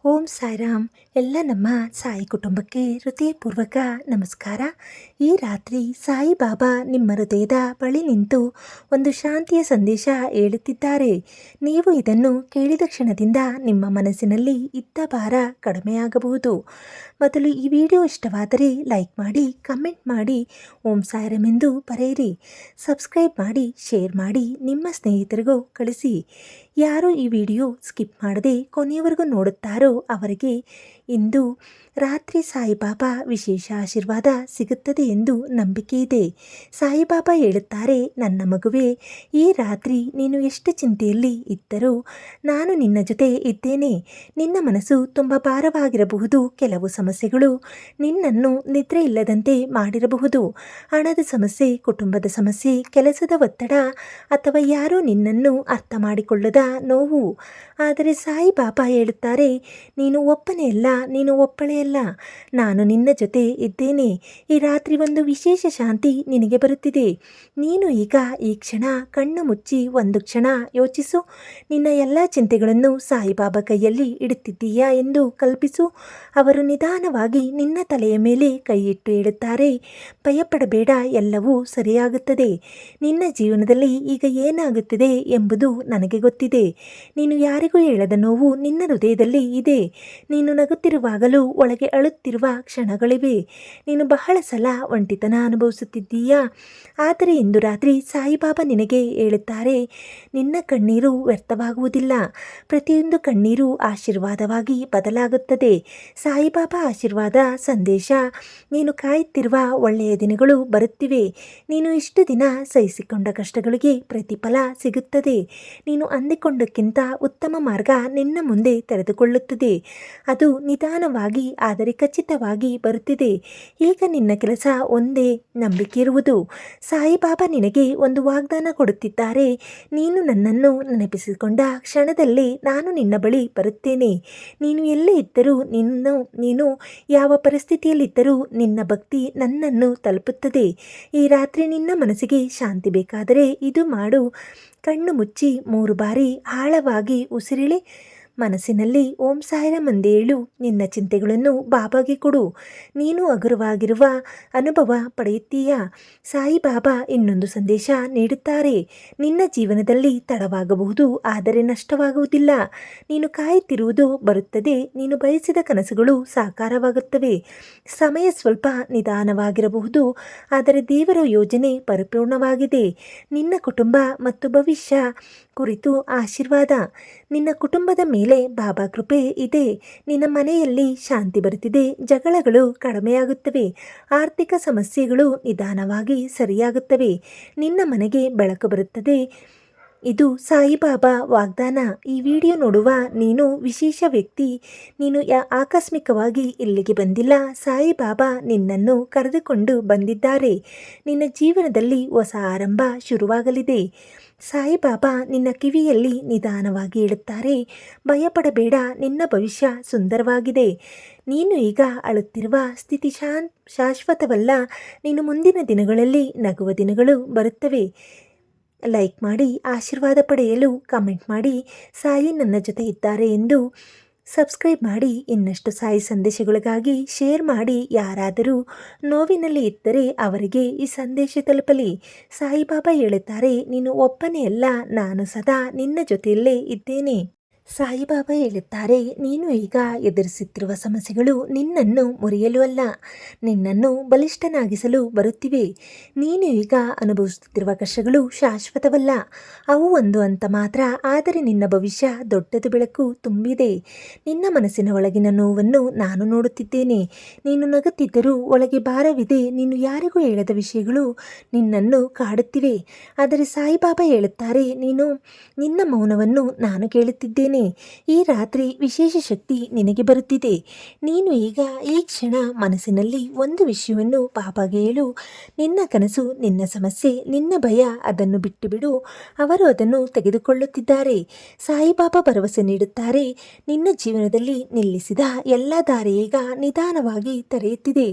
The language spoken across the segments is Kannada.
ಓಂ ಸಾಯಿರಾಮ್. ಎಲ್ಲ ನಮ್ಮ ಸಾಯಿ ಕುಟುಂಬಕ್ಕೆ ಹೃದಯಪೂರ್ವಕ ನಮಸ್ಕಾರ. ಈ ರಾತ್ರಿ ಸಾಯಿಬಾಬಾ ನಿಮ್ಮ ಹೃದಯದ ಬಳಿ ನಿಂತು ಒಂದು ಶಾಂತಿಯ ಸಂದೇಶ ಹೇಳುತ್ತಿದ್ದಾರೆ. ನೀವು ಇದನ್ನು ಕೇಳಿದ ಕ್ಷಣದಿಂದ ನಿಮ್ಮ ಮನಸ್ಸಿನಲ್ಲಿ ಇದ್ದ ಭಾರ ಕಡಿಮೆಯಾಗಬಹುದು. ಮೊದಲು ಈ ವಿಡಿಯೋ ಇಷ್ಟವಾದರೆ ಲೈಕ್ ಮಾಡಿ, ಕಮೆಂಟ್ ಮಾಡಿ, ಓಂ ಸಾಯಿರಾಮ್ ಎಂದು ಬರೆಯಿರಿ. ಸಬ್ಸ್ಕ್ರೈಬ್ ಮಾಡಿ, ಶೇರ್ ಮಾಡಿ, ನಿಮ್ಮ ಸ್ನೇಹಿತರಿಗೂ ಕಳಿಸಿ. ಯಾರು ಈ ವಿಡಿಯೋ ಸ್ಕಿಪ್ ಮಾಡದೆ ಕೊನೆಯವರೆಗೂ ನೋಡುತ್ತಾರೋ ಅವರಿಗೆ ಇಂದು ರಾತ್ರಿ ಸಾಯಿಬಾಬಾ ವಿಶೇಷ ಆಶೀರ್ವಾದ ಸಿಗುತ್ತದೆ ಎಂದು ನಂಬಿಕೆ ಇದೆ. ಸಾಯಿಬಾಬಾ ಹೇಳುತ್ತಾರೆ, ನನ್ನ ಮಗುವೆ, ಈ ರಾತ್ರಿ ನೀನು ಎಷ್ಟು ಚಿಂತೆಯಲ್ಲಿ ಇದ್ದರೂ ನಾನು ನಿನ್ನ ಜೊತೆ ಇದ್ದೇನೆ. ನಿನ್ನ ಮನಸ್ಸು ತುಂಬ ಭಾರವಾಗಿರಬಹುದು. ಕೆಲವು ಸಮಸ್ಯೆಗಳು ನಿನ್ನನ್ನು ನಿದ್ರೆ ಇಲ್ಲದಂತೆ ಮಾಡಿರಬಹುದು. ಹಣದ ಸಮಸ್ಯೆ, ಕುಟುಂಬದ ಸಮಸ್ಯೆ, ಕೆಲಸದ ಒತ್ತಡ ಅಥವಾ ಯಾರೋ ನಿನ್ನನ್ನು ಅರ್ಥ ಮಾಡಿಕೊಳ್ಳದ ನೋವು. ಆದರೆ ಸಾಯಿಬಾಬಾ ಹೇಳುತ್ತಾರೆ, ನೀನು ಒಬ್ಬನೇ ಅಲ್ಲ, ನೀನು ಒಬ್ಬಳೇ ಅಲ್ಲ, ನಾನು ನಿನ್ನ ಜೊತೆ ಇದ್ದೇನೆ. ಈ ರಾತ್ರಿ ಒಂದು ವಿಶೇಷ ಶಾಂತಿ ನಿನಗೆ ಬರುತ್ತಿದೆ. ನೀನು ಈಗ ಈ ಕ್ಷಣ ಕಣ್ಣು ಮುಚ್ಚಿ ಒಂದು ಕ್ಷಣ ಯೋಚಿಸು. ನಿನ್ನ ಎಲ್ಲ ಚಿಂತೆಗಳನ್ನು ಸಾಯಿಬಾಬಾ ಕೈಯಲ್ಲಿ ಇಡುತ್ತಿದ್ದೀಯಾ ಎಂದು ಕಲ್ಪಿಸು. ಅವರು ನಿಧಾನವಾಗಿ ನಿನ್ನ ತಲೆಯ ಮೇಲೆ ಕೈಯಿಟ್ಟು ಹೇಳುತ್ತಾರೆ, ಭಯಪಡಬೇಡ, ಎಲ್ಲವೂ ಸರಿಯಾಗುತ್ತದೆ. ನಿನ್ನ ಜೀವನದಲ್ಲಿ ಈಗ ಏನಾಗುತ್ತಿದೆ ಎಂಬುದು ನನಗೆ ಗೊತ್ತಿದೆ. ನೀನು ಯಾರಿಗೂ ಹೇಳದ ನೋವು ನಿನ್ನ ಹೃದಯದಲ್ಲಿ ಇದೆ. ನೀನು ನಗುತ್ತಿರುವಾಗಲೂ ಒಳಗೆ ಅಳುತ್ತಿರುವ ಕ್ಷಣಗಳಿವೆ. ನೀನು ಬಹಳ ಸಲ ಒಂಟಿತನ ಅನುಭವಿಸುತ್ತಿದ್ದೀಯಾ. ಆದರೆ ಇಂದು ರಾತ್ರಿ ಸಾಯಿಬಾಬಾ ನಿನಗೆ ಹೇಳುತ್ತಾರೆ, ನಿನ್ನ ಕಣ್ಣೀರು ವ್ಯರ್ಥವಾಗುವುದಿಲ್ಲ. ಪ್ರತಿಯೊಂದು ಕಣ್ಣೀರು ಆಶೀರ್ವಾದವಾಗಿ ಬದಲಾಗುತ್ತದೆ. ಸಾಯಿಬಾಬಾ ಆಶೀರ್ವಾದ ಸಂದೇಶ, ನೀನು ಕಾಯುತ್ತಿರುವ ಒಳ್ಳೆಯ ದಿನಗಳು ಬರುತ್ತಿವೆ. ನೀನು ಇಷ್ಟು ದಿನ ಸಹಿಸಿಕೊಂಡ ಕಷ್ಟಗಳಿಗೆ ಪ್ರತಿಫಲ ಸಿಗುತ್ತದೆ. ನೀನು ಅಂದುಕೊಂಡಕ್ಕಿಂತ ಉತ್ತಮ ಮಾರ್ಗ ನಿನ್ನ ಮುಂದೆ ತೆರೆದುಕೊಳ್ಳುತ್ತದೆ. ಅದು ನಿಧಾನವಾಗಿ ಆದರೆ ಖಚಿತವಾಗಿ ಬರುತ್ತಿದೆ. ಈಗ ನಿನ್ನ ಕೆಲಸ ಒಂದೇ, ನಂಬಿಕೆ ಇರುವುದು. ಸಾಯಿಬಾಬಾ ನಿನಗೆ ಒಂದು ವಾಗ್ದಾನ ಕೊಡುತ್ತಿದ್ದಾರೆ. ನೀನು ನನ್ನನ್ನು ನೆನಪಿಸಿಕೊಂಡ ಕ್ಷಣದಲ್ಲಿ ನಾನು ನಿನ್ನ ಬಳಿ ಬರುತ್ತೇನೆ. ನೀನು ಎಲ್ಲೇ ಇದ್ದರೂ, ನೀನು ಯಾವ ಪರಿಸ್ಥಿತಿಯಲ್ಲಿದ್ದರೂ ನಿನ್ನ ಭಕ್ತಿ ನನ್ನನ್ನು ತಲುಪುತ್ತದೆ. ಈ ರಾತ್ರಿ ನಿನ್ನ ಮನಸ್ಸಿಗೆ ಶಾಂತಿ ಬೇಕಾದರೆ ಇದು ಮಾಡು. ಕಣ್ಣು ಮುಚ್ಚಿ 3 ಬಾರಿ ಆಳವಾಗಿ ಉಸಿರಿಳಿ ಮನಸ್ಸಿನಲ್ಲಿ ಓಂ ಸಾಯಿರಾಮ್ ಎಂದೇ ಹೇಳು. ನಿನ್ನ ಚಿಂತೆಗಳನ್ನು ಬಾಬಾಗೆ ಕೊಡು. ನೀನು ಹಗುರವಾಗಿರುವ ಅನುಭವ ಪಡೆಯುತ್ತೀಯಾ. ಸಾಯಿಬಾಬಾ ಇನ್ನೊಂದು ಸಂದೇಶ ನೀಡುತ್ತಾರೆ. ನಿನ್ನ ಜೀವನದಲ್ಲಿ ತಡವಾಗಬಹುದು, ಆದರೆ ನಷ್ಟವಾಗುವುದಿಲ್ಲ. ನೀನು ಕಾಯುತ್ತಿರುವುದು ಬರುತ್ತದೆ. ನೀನು ಬಯಸಿದ ಕನಸುಗಳು ಸಾಕಾರವಾಗುತ್ತವೆ. ಸಮಯ ಸ್ವಲ್ಪ ನಿಧಾನವಾಗಿರಬಹುದು, ಆದರೆ ದೇವರ ಯೋಜನೆ ಪರಿಪೂರ್ಣವಾಗಿದೆ. ನಿನ್ನ ಕುಟುಂಬ ಮತ್ತು ಭವಿಷ್ಯ ಕುರಿತು ಆಶೀರ್ವಾದ. ನಿನ್ನ ಕುಟುಂಬದ ಮೇಲೆ ಬಾಬಾ ಕೃಪೆ ಇದೆ. ನಿನ್ನ ಮನೆಯಲ್ಲಿ ಶಾಂತಿ ಬರುತ್ತಿದೆ. ಜಗಳಗಳು ಕಡಿಮೆಯಾಗುತ್ತವೆ. ಆರ್ಥಿಕ ಸಮಸ್ಯೆಗಳು ನಿಧಾನವಾಗಿ ಸರಿಯಾಗುತ್ತವೆ. ನಿನ್ನ ಮನೆಗೆ ಬೆಳಕು ಬರುತ್ತದೆ. ಇದು ಸಾಯಿಬಾಬಾ ವಾಗ್ದಾನ. ಈ ವಿಡಿಯೋ ನೋಡುವ ನೀನು ವಿಶೇಷ ವ್ಯಕ್ತಿ. ನೀನು ಆಕಸ್ಮಿಕವಾಗಿ ಇಲ್ಲಿಗೆ ಬಂದಿಲ್ಲ. ಸಾಯಿಬಾಬಾ ನಿನ್ನನ್ನು ಕರೆದುಕೊಂಡು ಬಂದಿದ್ದಾರೆ. ನಿನ್ನ ಜೀವನದಲ್ಲಿ ಹೊಸ ಆರಂಭ ಶುರುವಾಗಲಿದೆ. ಸಾಯಿಬಾಬಾ ನಿನ್ನ ಕಿವಿಯಲ್ಲಿ ನಿಧಾನವಾಗಿ ಹೇಳುತ್ತಾರೆ, ಭಯಪಡಬೇಡ, ನಿನ್ನ ಭವಿಷ್ಯ ಸುಂದರವಾಗಿದೆ. ನೀನು ಈಗ ಅಳುತ್ತಿರುವ ಸ್ಥಿತಿ ಶಾಶ್ವತವಲ್ಲ. ನೀನು ಮುಂದಿನ ದಿನಗಳಲ್ಲಿ ನಗುವ ದಿನಗಳು ಬರುತ್ತವೆ. ಲೈಕ್ ಮಾಡಿ, ಆಶೀರ್ವಾದ ಪಡೆಯಲು ಕಮೆಂಟ್ ಮಾಡಿ, ಸಾಯಿ ನನ್ನ ಜೊತೆ ಇದ್ದಾರೆ ಎಂದು ಸಬ್ಸ್ಕ್ರೈಬ್ ಮಾಡಿ. ಇನ್ನಷ್ಟು ಸಾಯಿ ಸಂದೇಶಗಳಿಗಾಗಿ ಶೇರ್ ಮಾಡಿ. ಯಾರಾದರೂ ನೋವಿನಲ್ಲಿ ಇದ್ದರೆ ಅವರಿಗೆ ಈ ಸಂದೇಶ ತಲುಪಲಿ. ಸಾಯಿಬಾಬಾ ಹೇಳುತ್ತಾರೆ, ನೀನು ಒಬ್ಬನೇ ಅಲ್ಲ, ನಾನು ಸದಾ ನಿನ್ನ ಜೊತೆಯಲ್ಲೇ ಇದ್ದೇನೆ. ಸಾಯಿಬಾಬಾ ಹೇಳುತ್ತಾರೆ, ನೀನು ಈಗ ಎದುರಿಸುತ್ತಿರುವ ಸಮಸ್ಯೆಗಳು ನಿನ್ನನ್ನು ಮುರಿಯಲು ಅಲ್ಲ, ನಿನ್ನನ್ನು ಬಲಿಷ್ಠನಾಗಿಸಲು ಬರುತ್ತಿವೆ. ನೀನು ಈಗ ಅನುಭವಿಸುತ್ತಿರುವ ಕಷ್ಟಗಳು ಶಾಶ್ವತವಲ್ಲ. ಅವು ಒಂದು ಹಂತ ಮಾತ್ರ. ಆದರೆ ನಿನ್ನ ಭವಿಷ್ಯ ದೊಡ್ಡದು, ಬೆಳಕು ತುಂಬಿದೆ. ನಿನ್ನ ಮನಸ್ಸಿನ ಒಳಗಿನ ನೋವನ್ನು ನಾನು ನೋಡುತ್ತಿದ್ದೇನೆ. ನೀನು ನಗುತ್ತಿದ್ದರೂ ಒಳಗೆ ಭಾರವಿದೆ. ನೀನು ಯಾರಿಗೂ ಹೇಳದ ವಿಷಯಗಳು ನಿನ್ನನ್ನು ಕಾಡುತ್ತಿವೆ. ಆದರೆ ಸಾಯಿಬಾಬಾ ಹೇಳುತ್ತಾರೆ, ನಿನ್ನ ಮೌನವನ್ನು ನಾನು ಕೇಳುತ್ತಿದ್ದೇನೆ. ಈ ರಾತ್ರಿ ವಿಶೇಷ ಶಕ್ತಿ ನಿನಗೆ ಬರುತ್ತಿದೆ. ನೀನು ಈಗ ಈ ಕ್ಷಣ ಮನಸ್ಸಿನಲ್ಲಿ ಒಂದು ವಿಷಯವನ್ನು ಬಾಬಾಗೆ ಹೇಳು. ನಿನ್ನ ಕನಸು, ನಿನ್ನ ಸಮಸ್ಯೆ, ನಿನ್ನ ಭಯ, ಅದನ್ನು ಬಿಟ್ಟು ಬಿಡು. ಅವರು ಅದನ್ನು ತೆಗೆದುಕೊಳ್ಳುತ್ತಿದ್ದಾರೆ. ಸಾಯಿಬಾಬಾ ಭರವಸೆ ನೀಡುತ್ತಾರೆ, ನಿನ್ನ ಜೀವನದಲ್ಲಿ ನಿಲ್ಲಿಸಿದ ಎಲ್ಲ ದಾರಿ ಈಗ ನಿಧಾನವಾಗಿ ತೆರೆಯುತ್ತಿದೆ.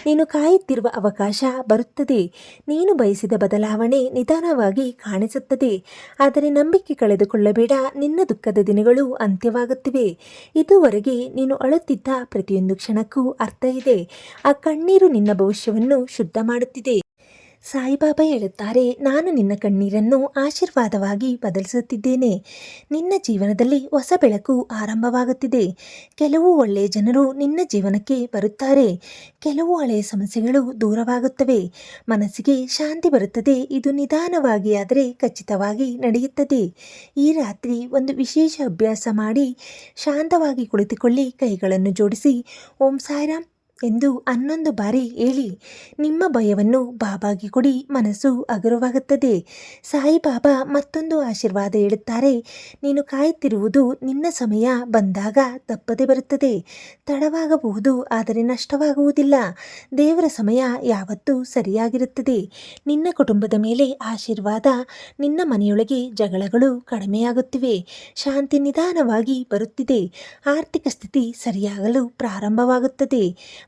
ನೀನು ಕಾಯುತ್ತಿರುವ ಅವಕಾಶ ಬರುತ್ತದೆ. ನೀನು ಬಯಸಿದ ಬದಲಾವಣೆ ನಿಧಾನವಾಗಿ ಕಾಣಿಸುತ್ತದೆ. ಆದರೆ ನಂಬಿಕೆ ಕಳೆದುಕೊಳ್ಳಬೇಡ. ನಿನ್ನ ದುಃಖದ ದಿನಗಳು ದಿನಗಳು ಅಂತ್ಯವಾಗುತ್ತಿವೆ. ಇದುವರೆಗೆ ನೀನು ಅಳುತ್ತಿದ್ದ ಪ್ರತಿಯೊಂದು ಕ್ಷಣಕ್ಕೂ ಅರ್ಥ ಇದೆ. ಆ ಕಣ್ಣೀರು ನಿನ್ನ ಭವಿಷ್ಯವನ್ನು ಶುದ್ಧ ಮಾಡುತ್ತಿದೆ. ಸಾಯಿಬಾಬಾ ಹೇಳುತ್ತಾರೆ, ನಾನು ನಿನ್ನ ಕಣ್ಣೀರನ್ನು ಆಶೀರ್ವಾದವಾಗಿ ಬದಲಿಸುತ್ತಿದ್ದೇನೆ. ನಿನ್ನ ಜೀವನದಲ್ಲಿ ಹೊಸ ಬೆಳಕು ಆರಂಭವಾಗುತ್ತಿದೆ. ಕೆಲವು ಒಳ್ಳೆಯ ಜನರು ನಿನ್ನ ಜೀವನಕ್ಕೆ ಬರುತ್ತಾರೆ. ಕೆಲವು ಹಳೆಯ ಸಮಸ್ಯೆಗಳು ದೂರವಾಗುತ್ತವೆ. ಮನಸ್ಸಿಗೆ ಶಾಂತಿ ಬರುತ್ತದೆ. ಇದು ನಿಧಾನವಾಗಿ ಆದರೆ ಖಚಿತವಾಗಿ ನಡೆಯುತ್ತದೆ. ಈ ರಾತ್ರಿ ಒಂದು ವಿಶೇಷ ಅಭ್ಯಾಸ ಮಾಡಿ ಶಾಂತವಾಗಿ ಕುಳಿತುಕೊಳ್ಳಿ. ಕೈಗಳನ್ನು ಜೋಡಿಸಿ ಓಂ ಸಾಯಿರಾಮ್ ಎಂದು 11 ಬಾರಿ ಹೇಳಿ ನಿಮ್ಮ ಭಯವನ್ನು ಬಾಬಾಗೆ ಕೊಡಿ. ಮನಸ್ಸು ಹಗುರವಾಗುತ್ತದೆ. ಸಾಯಿಬಾಬಾ ಮತ್ತೊಂದು ಆಶೀರ್ವಾದ ಹೇಳುತ್ತಾರೆ, ನೀನು ಕಾಯುತ್ತಿರುವುದು ನಿನ್ನ ಸಮಯ ಬಂದಾಗ ತಪ್ಪದೆ ಬರುತ್ತದೆ. ತಡವಾಗಬಹುದು, ಆದರೆ ನಷ್ಟವಾಗುವುದಿಲ್ಲ. ದೇವರ ಸಮಯ ಯಾವತ್ತೂ ಸರಿಯಾಗಿರುತ್ತದೆ. ನಿನ್ನ ಕುಟುಂಬದ ಮೇಲೆ ಆಶೀರ್ವಾದ. ನಿನ್ನ ಮನೆಯೊಳಗೆ ಜಗಳಗಳು ಕಡಿಮೆಯಾಗುತ್ತಿವೆ. ಶಾಂತಿ ನಿಧಾನವಾಗಿ ಬರುತ್ತಿದೆ. ಆರ್ಥಿಕ ಸ್ಥಿತಿ ಸರಿಯಾಗಲು ಪ್ರಾರಂಭವಾಗುತ್ತದೆ.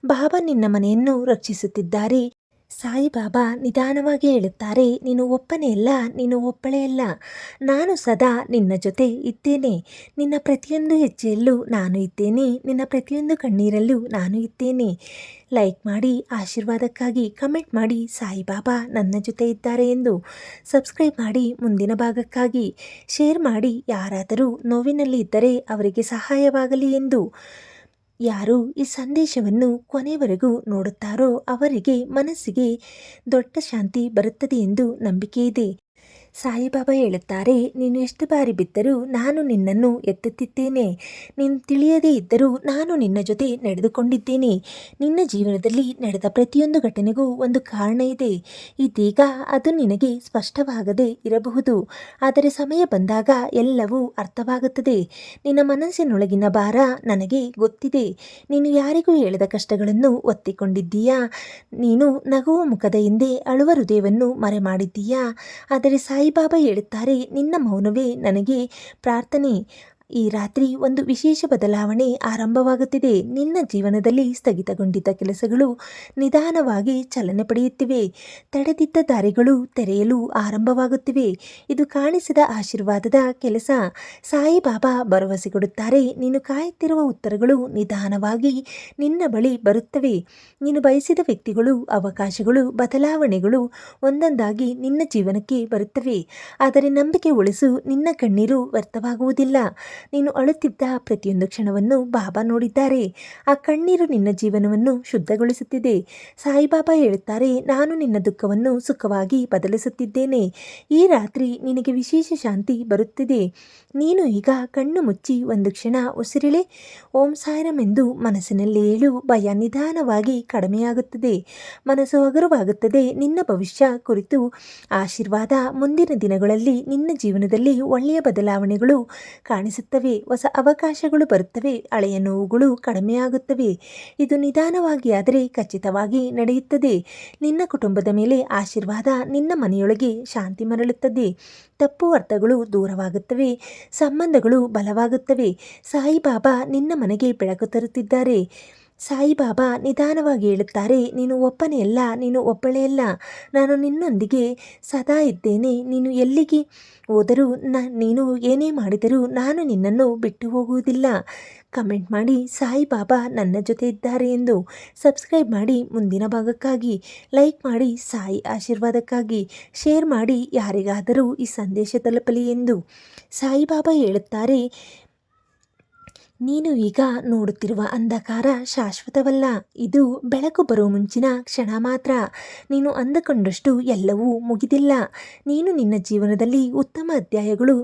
ಬಾಬಾ ನಿನ್ನ ಮನೆಯನ್ನು ರಕ್ಷಿಸುತ್ತಿದ್ದಾರೆ. ಸಾಯಿಬಾಬಾ ನಿಧಾನವಾಗಿ ಹೇಳುತ್ತಾರೆ, ನೀನು ಒಬ್ಬನೇ ಅಲ್ಲ, ನೀನು ಒಬ್ಬಳೇ ಅಲ್ಲ. ನಾನು ಸದಾ ನಿನ್ನ ಜೊತೆ ಇದ್ದೇನೆ. ನಿನ್ನ ಪ್ರತಿಯೊಂದು ಹೆಜ್ಜೆಯಲ್ಲೂ ನಾನು ಇದ್ದೇನೆ. ನಿನ್ನ ಪ್ರತಿಯೊಂದು ಕಣ್ಣೀರಲ್ಲೂ ನಾನು ಇದ್ದೇನೆ. ಲೈಕ್ ಮಾಡಿ, ಆಶೀರ್ವಾದಕ್ಕಾಗಿ ಕಮೆಂಟ್ ಮಾಡಿ, ಸಾಯಿಬಾಬಾ ನನ್ನ ಜೊತೆ ಇದ್ದಾರೆ ಎಂದು ಸಬ್ಸ್ಕ್ರೈಬ್ ಮಾಡಿ. ಮುಂದಿನ ಭಾಗಕ್ಕಾಗಿ ಶೇರ್ ಮಾಡಿ. ಯಾರಾದರೂ ನೋವಿನಲ್ಲಿ ಇದ್ದರೆ ಅವರಿಗೆ ಸಹಾಯವಾಗಲಿ ಎಂದು. ಯಾರು ಈ ಸಂದೇಶವನ್ನು ಕೊನೆವರೆಗೂ ನೋಡುತ್ತಾರೋ ಅವರಿಗೆ ಮನಸ್ಸಿಗೆ ದೊಡ್ಡ ಶಾಂತಿ ಬರುತ್ತದೆ ಎಂದು ನಂಬಿಕೆ ಇದೆ. ಸಾಯಿಬಾಬಾ ಹೇಳುತ್ತಾರೆ, ನೀನು ಎಷ್ಟು ಬಾರಿ ಬಿದ್ದರೂ ನಾನು ನಿನ್ನನ್ನು ಎತ್ತುತ್ತಿದ್ದೇನೆ. ನೀನು ತಿಳಿಯದೇ ಇದ್ದರೂ ನಾನು ನಿನ್ನ ಜೊತೆ ನಡೆದುಕೊಂಡಿದ್ದೇನೆ. ನಿನ್ನ ಜೀವನದಲ್ಲಿ ನಡೆದ ಪ್ರತಿಯೊಂದು ಘಟನೆಗೂ ಒಂದು ಕಾರಣ ಇದೆ. ಇದೀಗ ಅದು ನಿನಗೆ ಸ್ಪಷ್ಟವಾಗದೇ ಇರಬಹುದು, ಆದರೆ ಸಮಯ ಬಂದಾಗ ಎಲ್ಲವೂ ಅರ್ಥವಾಗುತ್ತದೆ. ನಿನ್ನ ಮನಸ್ಸಿನೊಳಗಿನ ಭಾರ ನನಗೆ ಗೊತ್ತಿದೆ. ನೀನು ಯಾರಿಗೂ ಹೇಳದ ಕಷ್ಟಗಳನ್ನು ಒತ್ತಿಕೊಂಡಿದ್ದೀಯಾ? ನೀನು ನಗುವ ಮುಖದ ಹಿಂದೆ ಅಳುವ ಹೃದಯವನ್ನು ಮರೆಮಾಡಿದ್ದೀಯಾ? ಆದರೆ ಸಾಯಿಬಾಬಾ ಹೇಳುತ್ತಾರೆ, ನಿನ್ನ ಮೌನವೇ ನನಗೆ ಪ್ರಾರ್ಥನೆ. ಈ ರಾತ್ರಿ ಒಂದು ವಿಶೇಷ ಬದಲಾವಣೆ ಆರಂಭವಾಗುತ್ತಿದೆ. ನಿನ್ನ ಜೀವನದಲ್ಲಿ ಸ್ಥಗಿತಗೊಂಡಿದ್ದ ಕೆಲಸಗಳು ನಿಧಾನವಾಗಿ ಚಲನೆ ಪಡೆಯುತ್ತಿವೆ. ತಡೆದಿದ್ದ ದಾರಿಗಳು ತೆರೆಯಲು ಆರಂಭವಾಗುತ್ತಿವೆ. ಇದು ಕಾಣಿಸಿದ ಆಶೀರ್ವಾದದ ಕೆಲಸ. ಸಾಯಿಬಾಬಾ ಭರವಸೆ ಕೊಡುತ್ತಾರೆ, ನೀನು ಕಾಯುತ್ತಿರುವ ಉತ್ತರಗಳು ನಿಧಾನವಾಗಿ ನಿನ್ನ ಬಳಿ ಬರುತ್ತವೆ. ನೀನು ಬಯಸಿದ ವ್ಯಕ್ತಿಗಳು, ಅವಕಾಶಗಳು, ಬದಲಾವಣೆಗಳು ಒಂದೊಂದಾಗಿ ನಿನ್ನ ಜೀವನಕ್ಕೆ ಬರುತ್ತವೆ. ಆದರೆ ನಂಬಿಕೆ ಉಳಿಸು. ನಿನ್ನ ಕಣ್ಣೀರು ವ್ಯರ್ಥವಾಗುವುದಿಲ್ಲ. ನೀನು ಅಳುತ್ತಿದ್ದ ಪ್ರತಿಯೊಂದು ಕ್ಷಣವನ್ನು ಬಾಬಾ ನೋಡಿದ್ದಾರೆ. ಆ ಕಣ್ಣೀರು ನಿನ್ನ ಜೀವನವನ್ನು ಶುದ್ಧಗೊಳಿಸುತ್ತಿದೆ. ಸಾಯಿಬಾಬಾ ಹೇಳುತ್ತಾರೆ, ನಾನು ನಿನ್ನ ದುಃಖವನ್ನು ಸುಖವಾಗಿ ಬದಲಿಸುತ್ತಿದ್ದೇನೆ. ಈ ರಾತ್ರಿ ನಿನಗೆ ವಿಶೇಷ ಶಾಂತಿ ಬರುತ್ತಿದೆ. ನೀನು ಈಗ ಕಣ್ಣು ಮುಚ್ಚಿ ಒಂದು ಕ್ಷಣ ಉಸಿರಿಳೆ ಓಂ ಸಾಯಿರಾಮ್ ಎಂದು ಮನಸ್ಸಿನಲ್ಲಿ ಹೇಳು. ಭಯ ನಿಧಾನವಾಗಿ ಕಡಿಮೆಯಾಗುತ್ತದೆ. ಮನಸ್ಸು ಹಗುರವಾಗುತ್ತದೆ. ನಿನ್ನ ಭವಿಷ್ಯ ಕುರಿತು ಆಶೀರ್ವಾದ. ಮುಂದಿನ ದಿನಗಳಲ್ಲಿ ನಿನ್ನ ಜೀವನದಲ್ಲಿ ಒಳ್ಳೆಯ ಬದಲಾವಣೆಗಳು ಕಾಣಿಸುತ್ತವೆ. ಹೊಸ ಅವಕಾಶಗಳು ಬರುತ್ತವೆ. ಹಳೆಯ ನೋವುಗಳು ಕಡಿಮೆಯಾಗುತ್ತವೆ. ಇದು ನಿಧಾನವಾಗಿ ಆದರೆ ಖಚಿತವಾಗಿ ನಡೆಯುತ್ತದೆ. ನಿನ್ನ ಕುಟುಂಬದ ಮೇಲೆ ಆಶೀರ್ವಾದ. ನಿನ್ನ ಮನೆಯೊಳಗೆ ಶಾಂತಿ ಮರಳುತ್ತದೆ. ತಪ್ಪು ಅರ್ಥಗಳು ದೂರವಾಗುತ್ತವೆ. ಸಂಬಂಧಗಳು ಬಲವಾಗುತ್ತವೆ. ಸಾಯಿಬಾಬಾ ನಿನ್ನ ಮನೆಗೆ ಬೆಳಕು ತರುತ್ತಿದ್ದಾರೆ. ಸಾಯಿಬಾಬಾ ನಿಧಾನವಾಗಿ ಹೇಳುತ್ತಾರೆ, ನೀನು ಒಬ್ಬನೇ ಅಲ್ಲ, ನೀನು ಒಬ್ಬಳೇ ಅಲ್ಲ. ನಾನು ನಿನ್ನೊಂದಿಗೆ ಸದಾ ಇದ್ದೇನೆ. ನೀನು ಎಲ್ಲಿಗೆ ಹೋದರೂ ನೀನು ಏನೇ ಮಾಡಿದರೂ ನಾನು ನಿನ್ನನ್ನು ಬಿಟ್ಟು ಹೋಗುವುದಿಲ್ಲ. ಕಮೆಂಟ್ ಮಾಡಿ, ಸಾಯಿಬಾಬಾ ನನ್ನ ಜೊತೆ ಇದ್ದಾರೆ ಎಂದು. ಸಬ್ಸ್ಕ್ರೈಬ್ ಮಾಡಿ ಮುಂದಿನ ಭಾಗಕ್ಕಾಗಿ. ಲೈಕ್ ಮಾಡಿ, ಸಾಯಿ ಆಶೀರ್ವಾದಕ್ಕಾಗಿ. ಶೇರ್ ಮಾಡಿ, ಯಾರಿಗಾದರೂ ಈ ಸಂದೇಶ ತಲುಪಲಿ ಎಂದು. ಸಾಯಿಬಾಬಾ ಹೇಳುತ್ತಾರೆ, ನೀನು ಈಗ ನೋಡುತ್ತಿರುವ ಅಂಧಕಾರ ಶಾಶ್ವತವಲ್ಲ. ಇದು ಬೆಳಕು ಬರುವ ಮುಂಚಿನ ಕ್ಷಣ ಮಾತ್ರ. ನೀನು ಅಂದುಕೊಂಡಷ್ಟು ಎಲ್ಲವೂ ಮುಗಿದಿಲ್ಲ. ನೀನು ನಿನ್ನ ಜೀವನದಲ್ಲಿ ಉತ್ತಮ ಅಧ್ಯಾಯಗಳು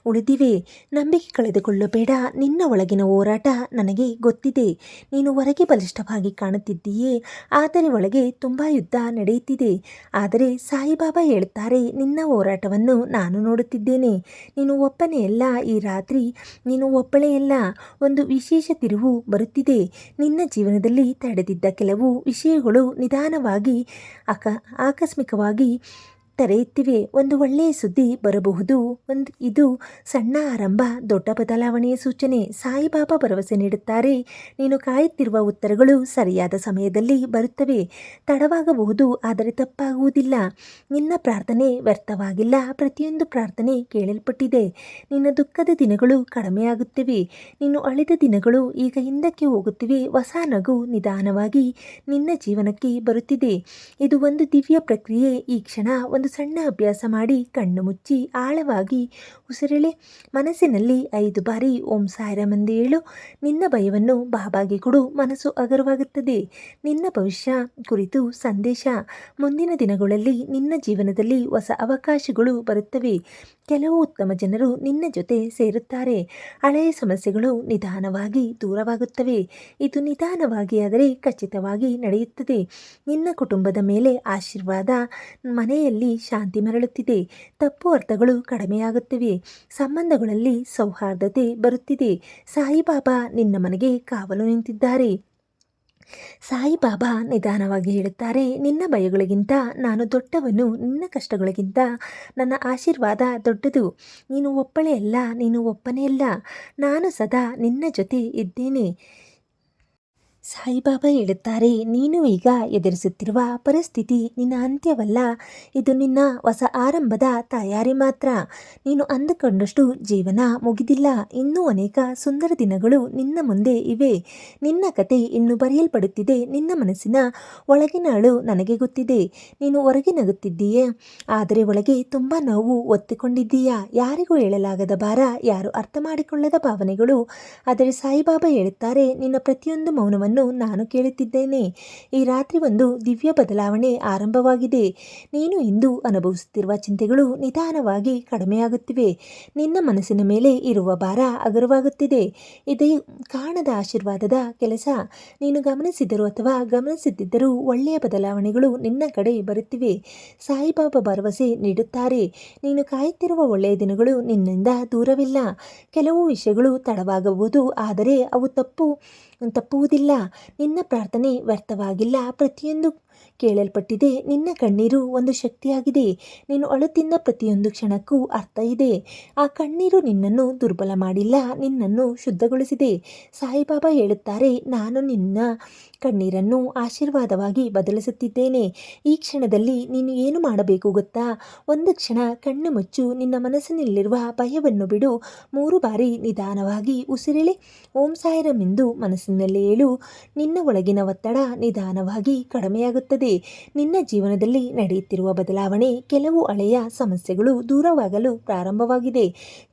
ಉಳಿದಿವೆ. ನಂಬಿಕೆ ಕಳೆದುಕೊಳ್ಳಬೇಡ. ನಿನ್ನ ಒಳಗಿನ ಹೋರಾಟ ನನಗೆ ಗೊತ್ತಿದೆ. ನೀನು ಹೊರಗೆ ಬಲಿಷ್ಠವಾಗಿ ಕಾಣುತ್ತಿದ್ದೀಯೇ, ಆದರೆ ಒಳಗೆ ತುಂಬ ಯುದ್ಧ ನಡೆಯುತ್ತಿದೆ. ಆದರೆ ಸಾಯಿಬಾಬಾ ಹೇಳುತ್ತಾರೆ, ನಿನ್ನ ಹೋರಾಟವನ್ನು ನಾನು ನೋಡುತ್ತಿದ್ದೇನೆ. ನೀನು ಒಬ್ಬನೇ ಅಲ್ಲ. ಈ ರಾತ್ರಿ ನೀನು ಒಬ್ಬಳೇ ಅಲ್ಲ. ಒಂದು ವಿಶೇಷ ತಿರುವು ಬರುತ್ತಿದೆ. ನಿನ್ನ ಜೀವನದಲ್ಲಿ ತಡೆದಿದ್ದ ಕೆಲವು ವಿಷಯಗಳು ನಿಧಾನವಾಗಿ ಆಕಸ್ಮಿಕವಾಗಿ ತೆರೆಯುತ್ತಿವೆ. ಒಂದು ಒಳ್ಳೆಯ ಸುದ್ದಿ ಬರಬಹುದು. ಇದು ಸಣ್ಣ ಆರಂಭ, ದೊಡ್ಡ ಬದಲಾವಣೆಯ ಸೂಚನೆ. ಸಾಯಿಬಾಬಾ ಭರವಸೆ ನೀಡುತ್ತಾರೆ, ನೀನು ಕಾಯುತ್ತಿರುವ ಉತ್ತರಗಳು ಸರಿಯಾದ ಸಮಯದಲ್ಲಿ ಬರುತ್ತವೆ. ತಡವಾಗಬಹುದು, ಆದರೆ ತಪ್ಪಾಗುವುದಿಲ್ಲ. ನಿನ್ನ ಪ್ರಾರ್ಥನೆ ವ್ಯರ್ಥವಾಗಿಲ್ಲ. ಪ್ರತಿಯೊಂದು ಪ್ರಾರ್ಥನೆ ಕೇಳಲ್ಪಟ್ಟಿದೆ. ನಿನ್ನ ದುಃಖದ ದಿನಗಳು ಕಡಿಮೆಯಾಗುತ್ತಿವೆ. ನೀನು ಅಳಿದ ದಿನಗಳು ಈಗ ಹಿಂದಕ್ಕೆ ಹೋಗುತ್ತಿವೆ. ಹೊಸ ನಗು ನಿಧಾನವಾಗಿ ನಿನ್ನ ಜೀವನಕ್ಕೆ ಬರುತ್ತಿದೆ. ಇದು ಒಂದು ದಿವ್ಯ ಪ್ರಕ್ರಿಯೆ. ಈ ಕ್ಷಣ ಒಂದು ಸಣ್ಣ ಅಭ್ಯಾಸ ಮಾಡಿ. ಕಣ್ಣು ಮುಚ್ಚಿ ಆಳವಾಗಿ ಉಸಿರೆಳೆ. ಮನಸ್ಸಿನಲ್ಲಿ 5 ಬಾರಿ ಓಂ ಸಾಯಿರಾಮ್ ಎಂದು ಹೇಳು. ನಿನ್ನ ಭಯವನ್ನು ಬಾಬಾಗೆ ಕೊಡು. ಮನಸ್ಸು ಹಗುರವಾಗುತ್ತದೆ. ನಿನ್ನ ಭವಿಷ್ಯ ಕುರಿತು ಸಂದೇಶ. ಮುಂದಿನ ದಿನಗಳಲ್ಲಿ ನಿನ್ನ ಜೀವನದಲ್ಲಿ ಹೊಸ ಅವಕಾಶಗಳು ಬರುತ್ತವೆ. ಕೆಲವು ಉತ್ತಮ ಜನರು ನಿನ್ನ ಜೊತೆ ಸೇರುತ್ತಾರೆ. ಹಳೆಯ ಸಮಸ್ಯೆಗಳು ನಿಧಾನವಾಗಿ ದೂರವಾಗುತ್ತವೆ. ಇದು ನಿಧಾನವಾಗಿ ಆದರೆ ಖಚಿತವಾಗಿ ನಡೆಯುತ್ತದೆ. ನಿನ್ನ ಕುಟುಂಬದ ಮೇಲೆ ಆಶೀರ್ವಾದ. ಮನೆಯಲ್ಲಿ ಶಾಂತಿ ಮರಳುತ್ತಿದೆ. ತಪ್ಪು ಅರ್ಥಗಳು ಕಡಿಮೆಯಾಗುತ್ತಿವೆ. ಸಂಬಂಧಗಳಲ್ಲಿ ಸೌಹಾರ್ದತೆ ಬರುತ್ತಿದೆ. ಸಾಯಿಬಾಬಾ ನಿನ್ನ ಮನೆಗೆ ಕಾವಲು ನಿಂತಿದ್ದಾರೆ. ಸಾಯಿಬಾಬಾ ನಿಧಾನವಾಗಿ ಹೇಳುತ್ತಾರೆ, ನಿನ್ನ ಭಯಗಳಿಗಿಂತ ನಾನು ದೊಡ್ಡವನು. ನಿನ್ನ ಕಷ್ಟಗಳಿಗಿಂತ ನನ್ನ ಆಶೀರ್ವಾದ ದೊಡ್ಡದು. ನೀನು ಒಬ್ಬಳೇ ಅಲ್ಲ, ನೀನು ಒಬ್ಬನೇ ಅಲ್ಲ. ನಾನು ಸದಾ ನಿನ್ನ ಜೊತೆ ಇದ್ದೇನೆ. ಸಾಯಿಬಾಬಾ ಹೇಳುತ್ತಾರೆ, ನೀನು ಈಗ ಎದುರಿಸುತ್ತಿರುವ ಪರಿಸ್ಥಿತಿ ನಿನ್ನ ಅಂತ್ಯವಲ್ಲ. ಇದು ನಿನ್ನ ಹೊಸ ಆರಂಭದ ತಯಾರಿ ಮಾತ್ರ. ನೀನು ಅಂದುಕೊಂಡಷ್ಟು ಜೀವನ ಮುಗಿದಿಲ್ಲ. ಇನ್ನೂ ಅನೇಕ ಸುಂದರ ದಿನಗಳು ನಿನ್ನ ಮುಂದೆ ಇವೆ. ನಿನ್ನ ಕತೆ ಇನ್ನೂ ಬರೆಯಲ್ಪಡುತ್ತಿದೆ. ನಿನ್ನ ಮನಸ್ಸಿನ ಒಳಗಿನ ಅಳು ನನಗೆ ಗೊತ್ತಿದೆ. ನೀನು ಹೊರಗೆ ನಗುತ್ತಿದ್ದೀಯೆ, ಆದರೆ ಒಳಗೆ ತುಂಬ ನೋವು ಒತ್ತಿಕೊಂಡಿದ್ದೀಯಾ. ಯಾರಿಗೂ ಹೇಳಲಾಗದ ಭಾರ, ಯಾರು ಅರ್ಥ ಮಾಡಿಕೊಳ್ಳದ ಭಾವನೆಗಳು. ಆದರೆ ಸಾಯಿಬಾಬಾ ಹೇಳುತ್ತಾರೆ, ನಿನ್ನ ಪ್ರತಿಯೊಂದು ಮೌನವನ್ನು ನಾನು ಕೇಳುತ್ತಿದ್ದೇನೆ. ಈ ರಾತ್ರಿ ಒಂದು ದಿವ್ಯ ಬದಲಾವಣೆ ಆರಂಭವಾಗಿದೆ. ನೀನು ಇಂದು ಅನುಭವಿಸುತ್ತಿರುವ ಚಿಂತೆಗಳು ನಿಧಾನವಾಗಿ ಕಡಿಮೆಯಾಗುತ್ತಿವೆ. ನಿನ್ನ ಮನಸ್ಸಿನ ಮೇಲೆ ಇರುವ ಭಾರ ಹಗುರವಾಗುತ್ತಿದೆ. ಇದು ಕಾಣದ ಆಶೀರ್ವಾದದ ಕೆಲಸ. ನೀನು ಗಮನಿಸಿದರೂ ಅಥವಾ ಗಮನಿಸದಿದ್ದರೂ ಒಳ್ಳೆಯ ಬದಲಾವಣೆಗಳು ನಿನ್ನ ಕಡೆ ಬರುತ್ತಿವೆ. ಸಾಯಿಬಾಬಾ ಭರವಸೆ ನೀಡುತ್ತಾರೆ, ನೀನು ಕಾಯುತ್ತಿರುವ ಒಳ್ಳೆಯ ದಿನಗಳು ನಿನ್ನಿಂದ ದೂರವಿಲ್ಲ. ಕೆಲವು ವಿಷಯಗಳು ತಡವಾಗಬಹುದು, ಆದರೆ ಅವು ತಪ್ಪುವುದಿಲ್ಲ. ನಿನ್ನ ಪ್ರಾರ್ಥನೆ ವ್ಯರ್ಥವಾಗಿಲ್ಲ. ಪ್ರತಿಯೊಂದು ಕೇಳಲ್ಪಟ್ಟಿದೆ. ನಿನ್ನ ಕಣ್ಣೀರು ಒಂದು ಶಕ್ತಿಯಾಗಿದೆ. ನೀನು ಅಳುತ್ತಿದ್ದ ಪ್ರತಿಯೊಂದು ಕ್ಷಣಕ್ಕೂ ಅರ್ಥ ಇದೆ. ಆ ಕಣ್ಣೀರು ನಿನ್ನನ್ನು ದುರ್ಬಲ ಮಾಡಿಲ್ಲ, ನಿನ್ನನ್ನು ಶುದ್ಧಗೊಳಿಸಿದೆ. ಸಾಯಿಬಾಬಾ ಹೇಳುತ್ತಾರೆ, ನಾನು ನಿನ್ನ ಕಣ್ಣೀರನ್ನು ಆಶೀರ್ವಾದವಾಗಿ ಬದಲಿಸುತ್ತಿದ್ದೇನೆ. ಈ ಕ್ಷಣದಲ್ಲಿ ನೀನು ಏನು ಮಾಡಬೇಕು ಗೊತ್ತಾ? ಒಂದು ಕ್ಷಣ ಕಣ್ಣು ಮುಚ್ಚು. ನಿನ್ನ ಮನಸ್ಸಿನಲ್ಲಿರುವ ಭಯವನ್ನು ಬಿಡು. 3 ಬಾರಿ ನಿಧಾನವಾಗಿ ಉಸಿರೆಳೆ. ಓಂ ಸಾಯಿರಾಮ್ ಎಂದು ಮನಸ್ಸಿನಲ್ಲಿ ಹೇಳು. ನಿನ್ನ ಒಳಗಿನ ಒತ್ತಡ ನಿಧಾನವಾಗಿ ಕಡಿಮೆಯಾಗುತ್ತದೆ. ನಿನ್ನ ಜೀವನದಲ್ಲಿ ನಡೆಯುತ್ತಿರುವ ಬದಲಾವಣೆ. ಕೆಲವು ಹಳೆಯ ಸಮಸ್ಯೆಗಳು ದೂರವಾಗಲು ಪ್ರಾರಂಭವಾಗಿದೆ.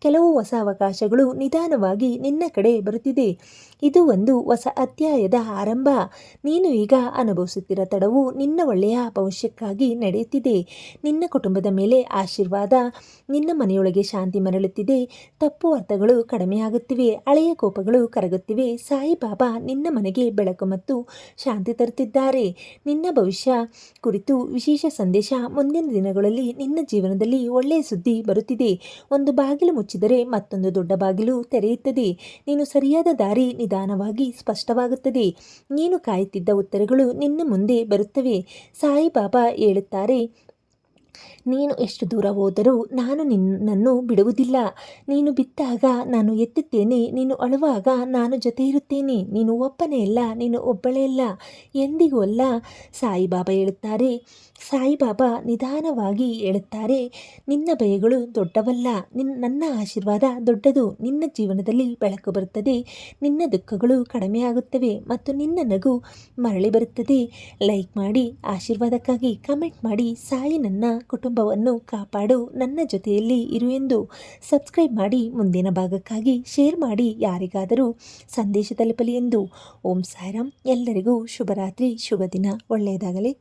ಕೆಲವು ಹೊಸ ಅವಕಾಶಗಳು ನಿಧಾನವಾಗಿ ನಿನ್ನ ಕಡೆ ಬರುತ್ತಿದೆ. ಇದು ಒಂದು ಹೊಸ ಅಧ್ಯಾಯದ ಆರಂಭ. ನೀನು ಈಗ ಅನುಭವಿಸುತ್ತಿರುವ ತಡವು ನಿನ್ನ ಒಳ್ಳೆಯ ಭವಿಷ್ಯಕ್ಕಾಗಿ ನಡೆಯುತ್ತಿದೆ. ನಿನ್ನ ಕುಟುಂಬದ ಮೇಲೆ ಆಶೀರ್ವಾದ. ನಿನ್ನ ಮನೆಯೊಳಗೆ ಶಾಂತಿ ಮರಳುತ್ತಿದೆ. ತಪ್ಪು ಅರ್ಥಗಳು ಕಡಿಮೆಯಾಗುತ್ತಿವೆ. ಹಳೆಯ ಕೋಪಗಳು ಕರಗುತ್ತಿವೆ. ಸಾಯಿಬಾಬಾ ನಿನ್ನ ಮನೆಗೆ ಬೆಳಕು ಮತ್ತು ಶಾಂತಿ ತರುತ್ತಿದ್ದಾರೆ. ನಿನ್ನ ಭವಿಷ್ಯ ಕುರಿತು ವಿಶೇಷ ಸಂದೇಶ. ಮುಂದಿನ ದಿನಗಳಲ್ಲಿ ನಿನ್ನ ಜೀವನದಲ್ಲಿ ಒಳ್ಳೆಯ ಸುದ್ದಿ ಬರುತ್ತಿದೆ. ಒಂದು ಬಾಗಿಲು ಮುಚ್ಚಿದರೆ ಮತ್ತೊಂದು ದೊಡ್ಡ ಬಾಗಿಲು ತೆರೆಯುತ್ತದೆ. ನೀನು ಸರಿಯಾದ ದಾರಿ ನಿಧಾನವಾಗಿ ಸ್ಪಷ್ಟವಾಗುತ್ತದೆ. ನೀನು ಕಾಯುತ್ತಿದ್ದ ಉತ್ತರಗಳು ನಿನ್ನ ಮುಂದೆ ಬರುತ್ತವೆ. ಸಾಯಿಬಾಬಾ ಹೇಳುತ್ತಾರೆ, ನೀನು ಎಷ್ಟು ದೂರ ಹೋದರೂ ನಾನು ನಿನ್ನನ್ನು ಬಿಡುವುದಿಲ್ಲ. ನೀನು ಬಿದ್ದಾಗ ನಾನು ಎತ್ತುತ್ತೇನೆ. ನೀನು ಅಳುವಾಗ ನಾನು ಜೊತೆ ಇರುತ್ತೇನೆ. ನೀನು ಒಬ್ಬನೇ ಅಲ್ಲ, ನೀನು ಒಬ್ಬಳೇ ಅಲ್ಲ, ಎಂದಿಗೂ ಅಲ್ಲ. ಸಾಯಿಬಾಬಾ ಹೇಳುತ್ತಾರೆ, ಸಾಯಿಬಾಬಾ ನಿಧಾನವಾಗಿ ಹೇಳುತ್ತಾರೆ, ನಿನ್ನ ಭಯಗಳು ದೊಡ್ಡವಲ್ಲ, ನನ್ನ ಆಶೀರ್ವಾದ ದೊಡ್ಡದು. ನಿನ್ನ ಜೀವನದಲ್ಲಿ ಬೆಳಕು ಬರುತ್ತದೆ. ನಿನ್ನ ದುಃಖಗಳು ಕಡಿಮೆಯಾಗುತ್ತವೆ ಮತ್ತು ನಿನ್ನ ನಗು ಮರಳಿ ಬರುತ್ತದೆ. ಲೈಕ್ ಮಾಡಿ, ಆಶೀರ್ವಾದಕ್ಕಾಗಿ ಕಮೆಂಟ್ ಮಾಡಿ. ಸಾಯಿ ನನ್ನ ಕುಟುಂಬವನ್ನು ಕಾಪಾಡು, ನನ್ನ ಜೊತೆಯಲ್ಲಿ ಇರು ಎಂದು ಸಬ್ಸ್ಕ್ರೈಬ್ ಮಾಡಿ. ಮುಂದಿನ ಭಾಗಕ್ಕಾಗಿ ಶೇರ್ ಮಾಡಿ, ಯಾರಿಗಾದರೂ ಸಂದೇಶ ತಲುಪಲಿ ಎಂದು. ಓಂ ಸಾಯಿರಾಮ್. ಎಲ್ಲರಿಗೂ ಶುಭರಾತ್ರಿ, ಶುಭ ದಿನ, ಒಳ್ಳೆಯದಾಗಲಿ.